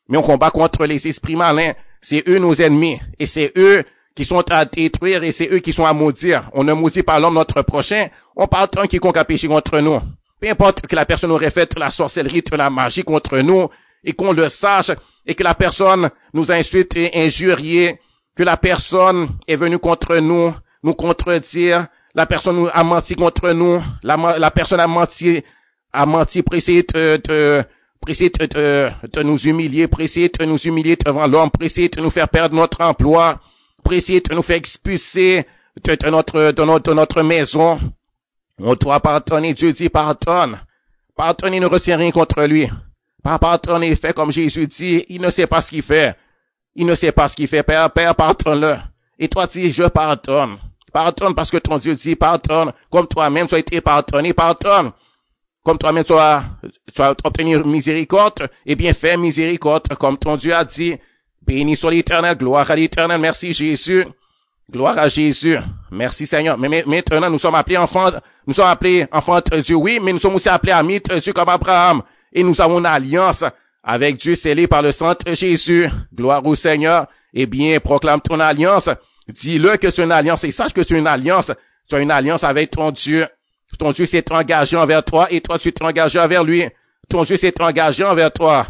mais on combat contre les esprits malins. C'est eux nos ennemis et c'est eux qui sont à détruire et c'est eux qui sont à maudire. On ne maudit pas l'homme, notre prochain. On parle tant quiconque a péché contre nous. Peu importe que la personne aurait fait de la sorcellerie, de la magie contre nous, et qu'on le sache, et que la personne nous a insulté, injurié, que la personne est venue contre nous contredire, la personne a menti contre nous, la personne a menti, pour essayer de nous humilier, pour essayer de nous humilier devant l'homme, pour essayer de nous faire perdre notre emploi, pour essayer de nous faire expulser de notre maison. On doit pardonner. Dieu dit pardonne. Pardonner ne retient rien contre lui. Pas pardonner, fait comme Jésus dit, il ne sait pas ce qu'il fait. Il ne sait pas ce qu'il fait. Père, pardonne-le. Et toi dis, je pardonne. Pardonne parce que ton Dieu dit pardonne. Comme toi-même tu as été pardonné, pardonne. Comme toi-même tu as obtenu miséricorde, eh bien fais miséricorde comme ton Dieu a dit. Béni soit l'Éternel, gloire à l'Éternel, merci Jésus. Gloire à Jésus. Merci Seigneur. Mais maintenant, nous sommes appelés enfants de Dieu, oui, mais nous sommes aussi appelés amis de Dieu comme Abraham. Et nous avons une alliance avec Dieu scellée par le sang de Jésus. Gloire au Seigneur. Eh bien, proclame ton alliance. Dis-le que tu as une alliance et sache que tu as une alliance. Tu as une alliance avec ton Dieu. Ton Dieu s'est engagé envers toi et toi tu t'es engagé envers lui. Ton Dieu s'est engagé envers toi.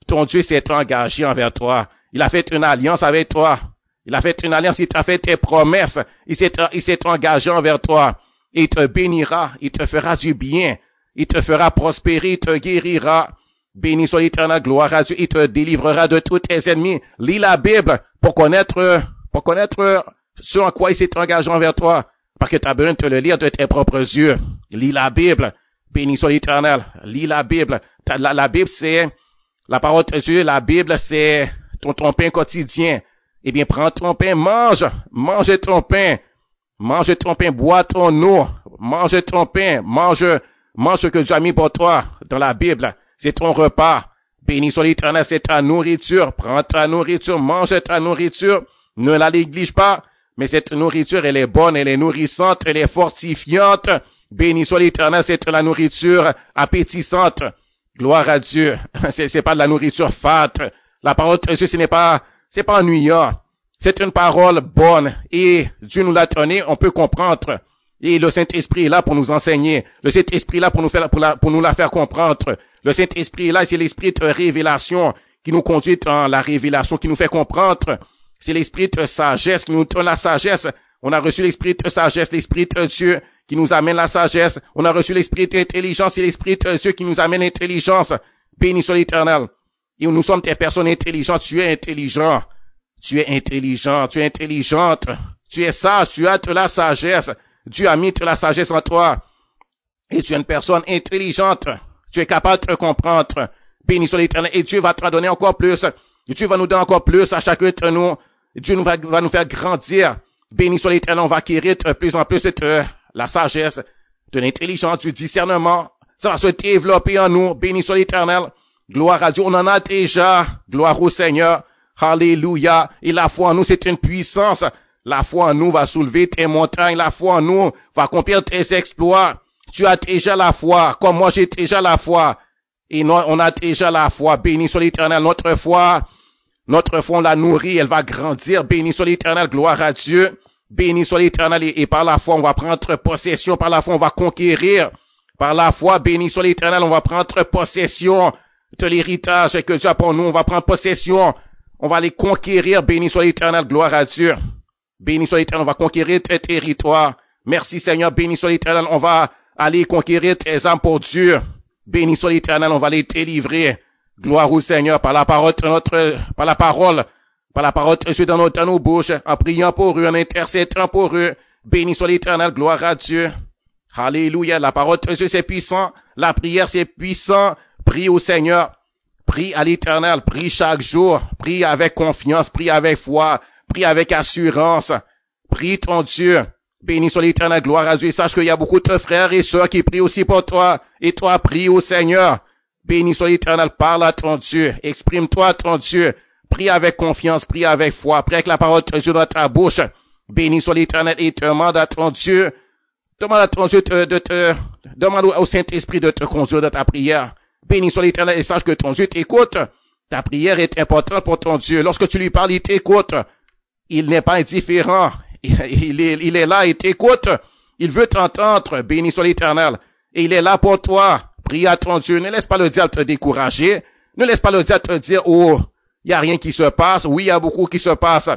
Ton Dieu s'est engagé envers toi. Il a fait une alliance avec toi. Il a fait une alliance, il t'a fait tes promesses. Il s'est engagé envers toi. Il te bénira, il te fera du bien. Il te fera prospérer, il te guérira. Béni soit l'Éternel, gloire à Dieu. Il te délivrera de tous tes ennemis. Lis la Bible pour connaître ce en quoi il s'est engagé envers toi. Parce que tu as besoin de te le lire de tes propres yeux. Lis la Bible. Béni soit l'Éternel. Lis la Bible. La Bible, c'est la parole de Dieu. La Bible, c'est ton pain quotidien. Eh bien, prends ton pain, mange ton pain, bois ton eau, mange ton pain, mange ce que Dieu a mis pour toi dans la Bible. C'est ton repas. Béni soit l'Éternel, c'est ta nourriture. Prends ta nourriture, mange ta nourriture. Ne la néglige pas, mais cette nourriture, elle est bonne, elle est nourrissante, elle est fortifiante. Béni soit l'Éternel, c'est la nourriture appétissante. Gloire à Dieu. C'est pas de la nourriture fade. La parole de Dieu, c'est pas ennuyant. C'est une parole bonne et Dieu nous l'a donné, on peut comprendre. Et le Saint-Esprit est là pour nous enseigner. Le Saint-Esprit est là pour nous la faire comprendre. Le Saint-Esprit est là, c'est l'esprit de révélation qui nous conduit dans la révélation, qui nous fait comprendre. C'est l'esprit de sagesse qui nous donne la sagesse. On a reçu l'esprit de sagesse, l'esprit de Dieu qui nous amène la sagesse. On a reçu l'esprit d'intelligence, c'est l'esprit de Dieu qui nous amène l'intelligence. Béni soit l'Éternel. Et nous sommes des personnes intelligentes. Tu es intelligent. Tu es intelligent. Tu es intelligente. Tu es sage. Tu as de la sagesse. Dieu a mis de la sagesse en toi. Et tu es une personne intelligente. Tu es capable de comprendre. Béni soit l'Éternel. Et Dieu va te donner encore plus. Dieu va nous donner encore plus à chacun de nous. Dieu va nous faire grandir. Béni soit l'Éternel. On va acquérir de plus en plus de la sagesse, de l'intelligence, du discernement. Ça va se développer en nous. Béni soit l'Éternel. Gloire à Dieu. On en a déjà. Gloire au Seigneur. Alléluia. Et la foi en nous, c'est une puissance. La foi en nous va soulever tes montagnes. La foi en nous va accomplir tes exploits. Tu as déjà la foi. Comme moi, j'ai déjà la foi. Et nous, on a déjà la foi. Béni soit l'Éternel. Notre foi, on la nourrit. Elle va grandir. Béni soit l'Éternel. Gloire à Dieu. Béni soit l'Éternel. Et par la foi, on va prendre possession. Par la foi, on va conquérir. Par la foi, béni soit l'Éternel. On va prendre possession de l'héritage que Dieu a pour nous. On va prendre possession. On va les conquérir. Béni soit l'Éternel. Gloire à Dieu. Béni soit l'Éternel. On va conquérir tes territoires. Merci Seigneur. Béni soit l'Éternel. On va aller conquérir tes âmes pour Dieu. Béni soit l'Éternel. On va les délivrer. Gloire au Seigneur. Par la parole de Dieu dans nos bouches. En priant pour eux. En intercédant pour eux. Béni soit l'Éternel. Gloire à Dieu. Alléluia. La parole de Dieu, c'est puissant. La prière, c'est puissant. Prie au Seigneur. Prie à l'Éternel. Prie chaque jour. Prie avec confiance. Prie avec foi. Prie avec assurance. Prie ton Dieu. Béni soit l'Éternel. Gloire à Dieu. Sache qu'il y a beaucoup de frères et sœurs qui prient aussi pour toi. Et toi, prie au Seigneur. Béni soit l'Éternel. Parle à ton Dieu. Exprime-toi à ton Dieu. Prie avec confiance. Prie avec foi. Prie avec la parole de Dieu dans ta bouche. Béni soit l'Éternel. Et demande à ton Dieu. Demande à ton Dieu demande au Saint-Esprit de te conduire dans ta prière. Béni soit l'Éternel et sache que ton Dieu t'écoute. Ta prière est importante pour ton Dieu. Lorsque tu lui parles, il t'écoute. Il n'est pas indifférent. Il est là, il t'écoute. Il veut t'entendre. Béni soit l'Éternel. Et il est là pour toi. Prie à ton Dieu. Ne laisse pas le diable te décourager. Ne laisse pas le diable te dire, oh, il n'y a rien qui se passe. Oui, il y a beaucoup qui se passe.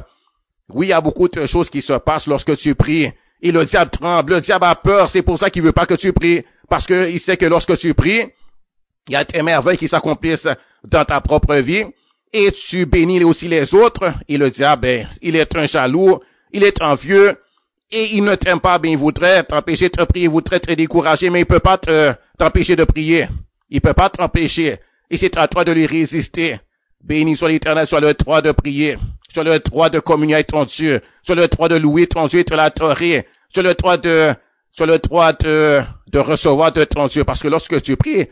Oui, il y a beaucoup de choses qui se passent lorsque tu pries. Et le diable tremble. Le diable a peur. C'est pour ça qu'il veut pas que tu pries. Parce qu'il sait que lorsque tu pries, il y a des merveilles qui s'accomplissent dans ta propre vie. Et tu bénis aussi les autres. Et le diable, il est un jaloux. Il est envieux. Et il ne t'aime pas. Il voudrait t'empêcher de prier. Il voudrait te décourager. Mais il peut pas t'empêcher de prier. Il peut pas t'empêcher. Et c'est à toi de lui résister. Béni soit l'Éternel. Sois le droit de prier. Sois le droit de communier avec ton Dieu. Sois le droit de louer ton Dieu et de l'adorer. Sois le droit de recevoir de ton Dieu. Parce que lorsque tu pries,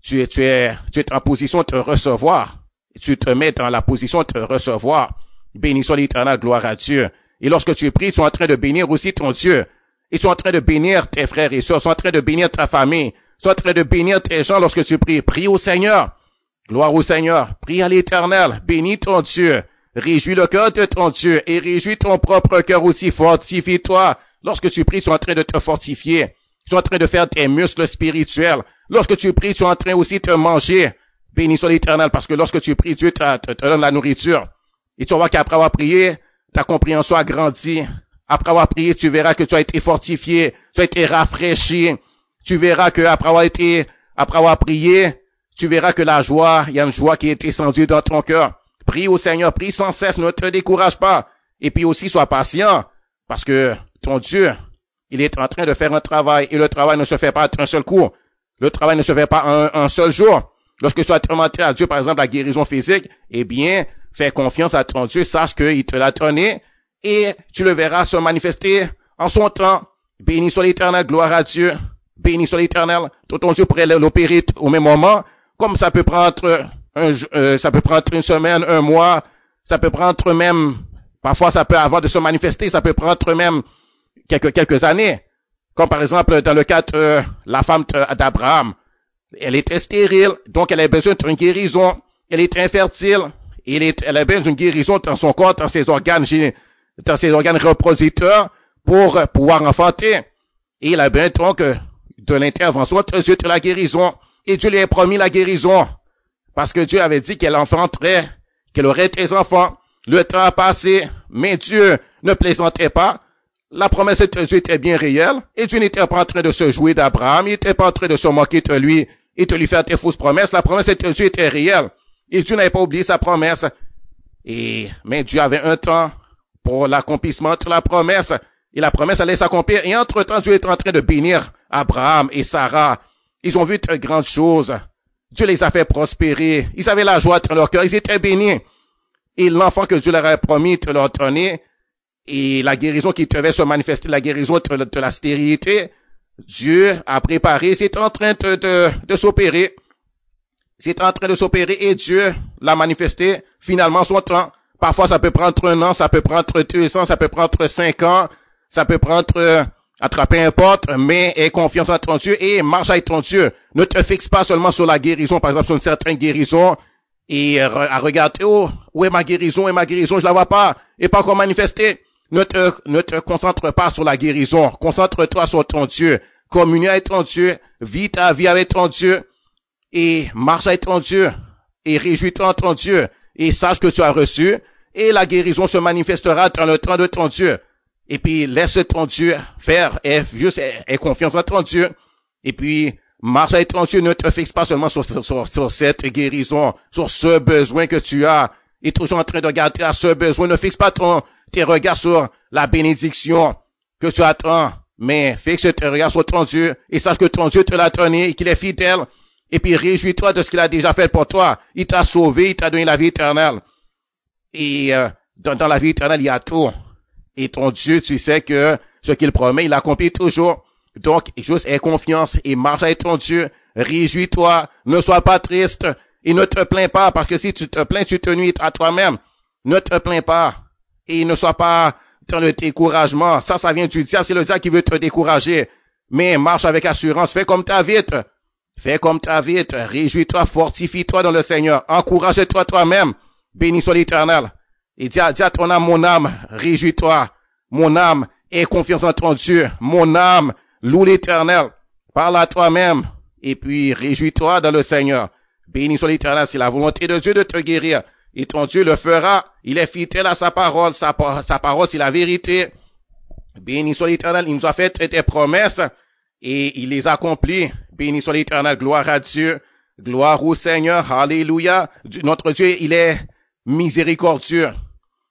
tu es en position de recevoir. Tu te mets dans la position de recevoir. Béni soit l'Éternel, gloire à Dieu. Et lorsque tu pries, tu es en train de bénir aussi ton Dieu. Et tu es en train de bénir tes frères et sœurs. Tu es en train de bénir ta famille. Tu es en train de bénir tes gens lorsque tu pries. Prie au Seigneur. Gloire au Seigneur. Prie à l'Éternel. Bénis ton Dieu. Réjouis le cœur de ton Dieu. Et réjouis ton propre cœur aussi. Fortifie-toi. Lorsque tu pries, tu es en train de te fortifier. Tu es en train de faire tes muscles spirituels. Lorsque tu pries, tu es en train aussi de manger. Béni soit l'Éternel, parce que lorsque tu pries, Dieu te donne la nourriture. Et tu vas voir qu'après avoir prié, ta compréhension a grandi. Après avoir prié, tu verras que tu as été fortifié, tu as été rafraîchi. Tu verras que après avoir prié, tu verras que la joie, il y a une joie qui est descendue dans ton cœur. Prie au Seigneur, prie sans cesse, ne te décourage pas. Et puis aussi, sois patient, parce que ton Dieu, il est en train de faire un travail, et le travail ne se fait pas d'un seul coup. Le travail ne se fait pas un seul jour. Lorsque tu as demandé à Dieu, par exemple, la guérison physique, eh bien, fais confiance à ton Dieu, sache qu'il te l'a donné, et tu le verras se manifester en son temps. Béni soit l'Éternel, gloire à Dieu. Béni soit l'Éternel. Ton Dieu pourrait l'opérer au même moment, comme ça peut prendre une semaine, un mois, ça peut prendre même, parfois ça peut avant de se manifester, ça peut prendre même quelques années. Comme par exemple, dans le cas de la femme d'Abraham. Elle était stérile, donc elle a besoin d'une guérison. Elle est infertile. Elle a besoin d'une guérison dans son corps, dans ses organes reproducteurs pour pouvoir enfanter. Et il a besoin de l'intervention de Dieu, de la guérison. Et Dieu lui a promis la guérison. Parce que Dieu avait dit qu'elle enfanterait, qu'elle aurait des enfants. Le temps a passé, mais Dieu ne plaisantait pas. La promesse de Dieu était bien réelle. Et Dieu n'était pas en train de se jouer d'Abraham. Il n'était pas en train de se moquer de lui et de lui faire des fausses promesses. La promesse de Dieu était réelle. Et Dieu n'avait pas oublié sa promesse. Mais Dieu avait un temps pour l'accomplissement de la promesse. Et la promesse allait s'accomplir. Et entre-temps, Dieu était en train de bénir Abraham et Sarah. Ils ont vu de grandes choses. Dieu les a fait prospérer. Ils avaient la joie dans leur cœur. Ils étaient bénis. Et l'enfant que Dieu leur avait promis de leur donner, et la guérison qui devait se manifester, la guérison de la stérilité, Dieu a préparé. C'est en train de s'opérer. C'est en train de s'opérer et Dieu l'a manifesté finalement son temps. Parfois, ça peut prendre 1 an, ça peut prendre 2 ans, ça peut prendre 5 ans, ça peut prendre, peu importe, mais aie confiance en ton Dieu et marche avec ton Dieu. Ne te fixe pas seulement sur la guérison, par exemple, sur une certaine guérison, et à regarder, oh, où est ma guérison, je la vois pas, et pas encore manifestée. Ne te concentre pas sur la guérison, concentre-toi sur ton Dieu, communie avec ton Dieu, vis ta vie avec ton Dieu, et marche avec ton Dieu, et réjouis-toi en ton Dieu, et sache que tu as reçu, et la guérison se manifestera dans le temps de ton Dieu. Et puis, laisse ton Dieu faire, aie confiance en ton Dieu, et puis, marche avec ton Dieu, ne te fixe pas seulement sur cette guérison, sur ce besoin que tu as, et toujours en train de regarder à ce besoin, ne fixe pas tes regards sur la bénédiction que tu attends, mais fixe tes regards sur ton Dieu, et sache que ton Dieu te l'a donné, et qu'il est fidèle, et puis réjouis-toi de ce qu'il a déjà fait pour toi. Il t'a sauvé, il t'a donné la vie éternelle. Et dans la vie éternelle, il y a tout. Et ton Dieu, tu sais que ce qu'il promet, il accomplit toujours. Donc, juste aie confiance et marche avec ton Dieu. Réjouis-toi, ne sois pas triste et ne te plains pas, parce que si tu te plains, tu te nuis à toi-même. Ne te plains pas et ne sois pas dans le découragement. Ça vient du diable, c'est le diable qui veut te décourager. Mais marche avec assurance, fais comme ta vie. Fais comme ta vie, réjouis-toi, fortifie-toi dans le Seigneur, encourage-toi toi-même, béni soit l'Éternel. Et dis à ton âme, mon âme, réjouis-toi, mon âme, aie confiance en ton Dieu, mon âme, loue l'Éternel, parle à toi-même, et puis réjouis-toi dans le Seigneur. Béni soit l'Éternel, c'est la volonté de Dieu de te guérir, et ton Dieu le fera, il est fidèle à sa parole, sa parole c'est la vérité. Béni soit l'Éternel, il nous a fait des promesses, et il les accomplit. Béni soit l'Éternel, gloire à Dieu, gloire au Seigneur, alléluia. Notre Dieu, il est miséricordieux.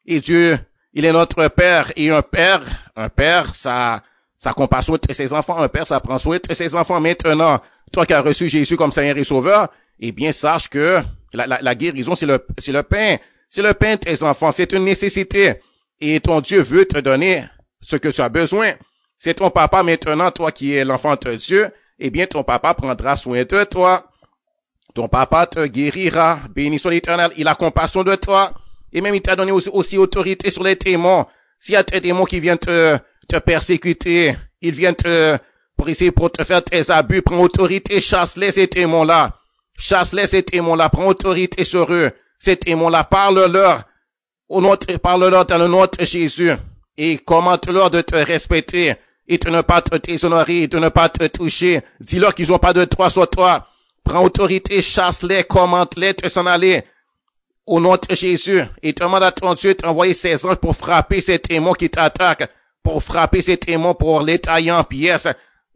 Et Dieu, il est notre Père. Et un père, ça compare soin de ses enfants. Un père, ça prend soin de ses enfants. Maintenant, toi qui as reçu Jésus comme Seigneur et Sauveur, eh bien, sache que la guérison, c'est le pain. C'est le pain de tes enfants. C'est une nécessité. Et ton Dieu veut te donner ce que tu as besoin. C'est ton papa maintenant, toi qui es l'enfant de Dieu, eh bien, ton papa prendra soin de toi. Ton papa te guérira. Béni soit l'Éternel. Il a compassion de toi. Et même, il t'a donné aussi autorité sur les démons. S'il y a des démons qui viennent te persécuter, ils viennent pour essayer pour te faire tes abus, prends autorité, chasse-les ces démons-là. Chasse-les ces démons-là. Prends autorité sur eux. Ces démons-là, parle-leur dans le nom de Jésus. Et commande-leur de te respecter. Et de ne pas te déshonorer, de ne pas te toucher. Dis-leur qu'ils n'ont pas de droit sur toi. Prends autorité, chasse-les, commande-les de s'en aller. Au nom de Jésus. Et demande à ton Dieu d'envoyer ses anges pour frapper ces démons qui t'attaquent. Pour frapper ces démons, pour les tailler en pièces.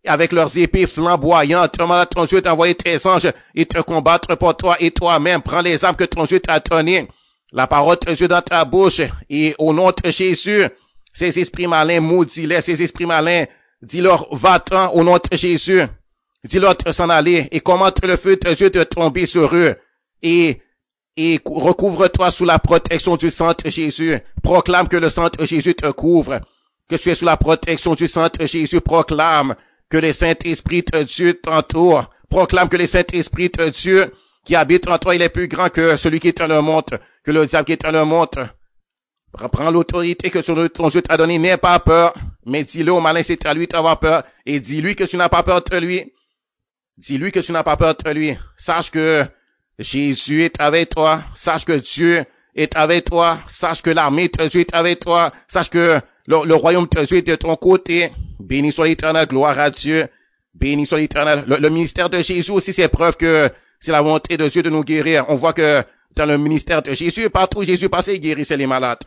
Avec leurs épées flamboyantes. Demande à ton Dieu d'envoyer tes anges et te combattre pour toi et toi-même. Prends les armes que ton Dieu t'a données. La parole de Dieu dans ta bouche. Et au nom de Jésus. Ces esprits malins, maudis-les, ces esprits malins, dis-leur, va-t'en au nom de Jésus. Dis-leur de s'en aller et commande le feu de Dieu de tomber sur eux. Et recouvre-toi sous la protection du sang de Jésus. Proclame que le sang de Jésus te couvre. Que tu es sous la protection du sang de Jésus. Proclame que le Saint-Esprit de Dieu t'entoure. Proclame que le Saint-Esprit de Dieu qui habite en toi, il est plus grand que celui qui est dans le monde, que le diable qui est dans le monde. Prends l'autorité que ton Dieu t'a donnée, n'aie pas peur, mais dis-le au malin, c'est à lui d'avoir peur, et dis-lui que tu n'as pas peur de lui. Dis-lui que tu n'as pas peur de lui. Sache que Jésus est avec toi. Sache que Dieu est avec toi. Sache que l'armée de Dieu est avec toi. Sache que Le royaume de Dieu est de ton côté. Béni soit l'Éternel, gloire à Dieu. Béni soit l'Éternel. Le ministère de Jésus aussi, c'est preuve que c'est la volonté de Dieu de nous guérir. On voit que dans le ministère de Jésus, partout où Jésus passait, il guérissait les malades.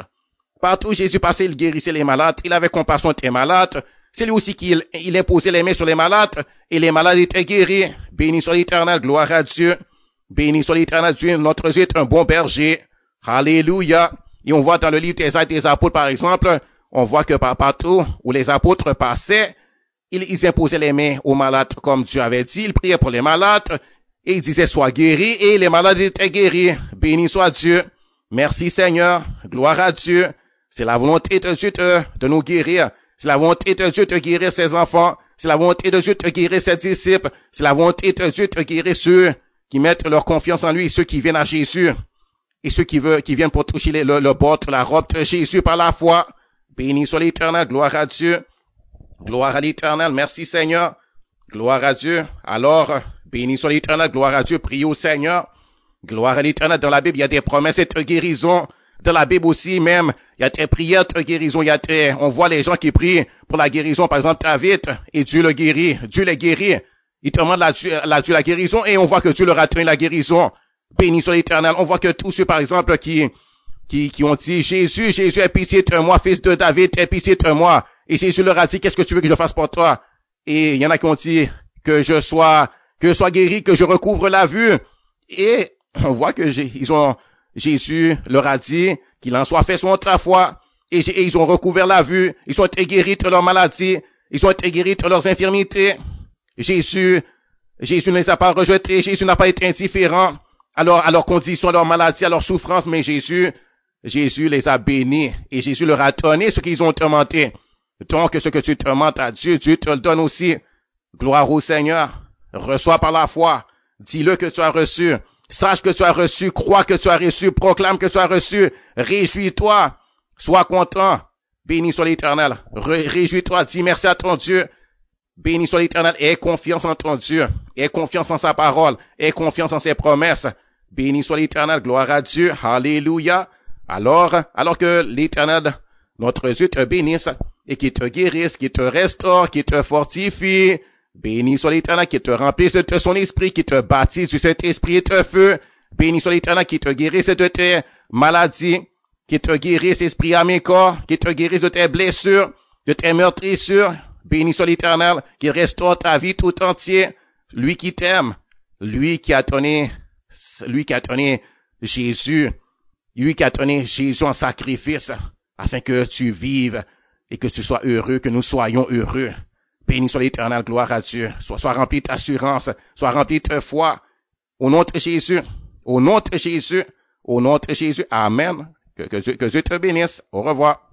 Partout où Jésus passait, il guérissait les malades. Il avait compassion des malades. C'est lui aussi qui il imposait les mains sur les malades et les malades étaient guéris. Béni soit l'Éternel, gloire à Dieu. Béni soit l'Éternel, Dieu, notre Dieu est un bon berger. Alléluia. Et on voit dans le livre des Actes des Apôtres, par exemple, on voit que partout où les apôtres passaient, ils imposaient les mains aux malades comme Dieu avait dit. Ils priaient pour les malades et ils disaient sois guéris et les malades étaient guéris. Béni soit Dieu. Merci Seigneur. Gloire à Dieu. C'est la volonté de Dieu de nous guérir. C'est la volonté de Dieu de guérir ses enfants. C'est la volonté de Dieu de guérir ses disciples. C'est la volonté de Dieu de guérir ceux qui mettent leur confiance en lui, ceux qui viennent à Jésus. Et ceux qui viennent pour toucher le bord, la robe de Jésus par la foi. Béni soit l'Éternel, gloire à Dieu. Gloire à l'Éternel, merci Seigneur. Gloire à Dieu. Alors, béni soit l'Éternel, gloire à Dieu, priez au Seigneur. Gloire à l'Éternel, dans la Bible, il y a des promesses et de guérison. Dans la Bible aussi, même, il y a des prières de guérison. On voit les gens qui prient pour la guérison. Par exemple, David, et Dieu le guérit. Dieu le guérit. Il demande à Dieu la guérison et on voit que Dieu leur a donné la guérison. Béni soit l'Éternel. On voit que tous ceux, par exemple, qui ont dit, Jésus, aie pitié de moi, fils de David, aie pitié de moi. Et Jésus leur a dit, qu'est-ce que tu veux que je fasse pour toi? Et il y en a qui ont dit, que je sois guéri, que je recouvre la vue. Et on voit que Jésus leur a dit qu'il en soit fait selon ta foi. Et ils ont recouvert la vue. Ils ont été guéris de leurs maladies. Ils ont été guéris de leurs infirmités. Jésus ne les a pas rejetés. Jésus n'a pas été indifférent à leurs conditions, à leurs maladies, à leurs souffrances. Mais Jésus les a bénis. Et Jésus leur a donné ce qu'ils ont demandé. Donc, ce que tu demandes à Dieu, Dieu te le donne aussi. Gloire au Seigneur. Reçois par la foi. Dis-le que tu as reçu. Sache que tu as reçu. Crois que tu as reçu. Proclame que tu as reçu. Réjouis-toi. Sois content. Béni soit l'Éternel. Réjouis-toi. Dis merci à ton Dieu. Béni soit l'Éternel. Aie confiance en ton Dieu. Aie confiance en sa parole. Aie confiance en ses promesses. Béni soit l'Éternel. Gloire à Dieu. Alléluia. Alors que l'Éternel, notre Dieu, te bénisse et qu'il te guérisse, qu'il te restaure, qu'il te fortifie. Béni soit l'Éternel qui te remplisse de son esprit, qui te baptise du Saint-Esprit et de feu. Béni soit l'Éternel qui te guérisse de tes maladies, qui te guérisse esprit, âme et corps, qui te guérisse de tes blessures, de tes meurtrissures. Béni soit l'Éternel qui restaure ta vie tout entière. Lui qui t'aime, lui qui a donné Jésus, lui qui a donné Jésus en sacrifice afin que tu vives et que tu sois heureux, que nous soyons heureux. Béni soit l'Éternel, gloire à Dieu. Sois rempli d'assurance, sois rempli de foi. Au nom de Jésus, au nom de Jésus, au nom de Jésus. Amen. Que Dieu te bénisse. Au revoir.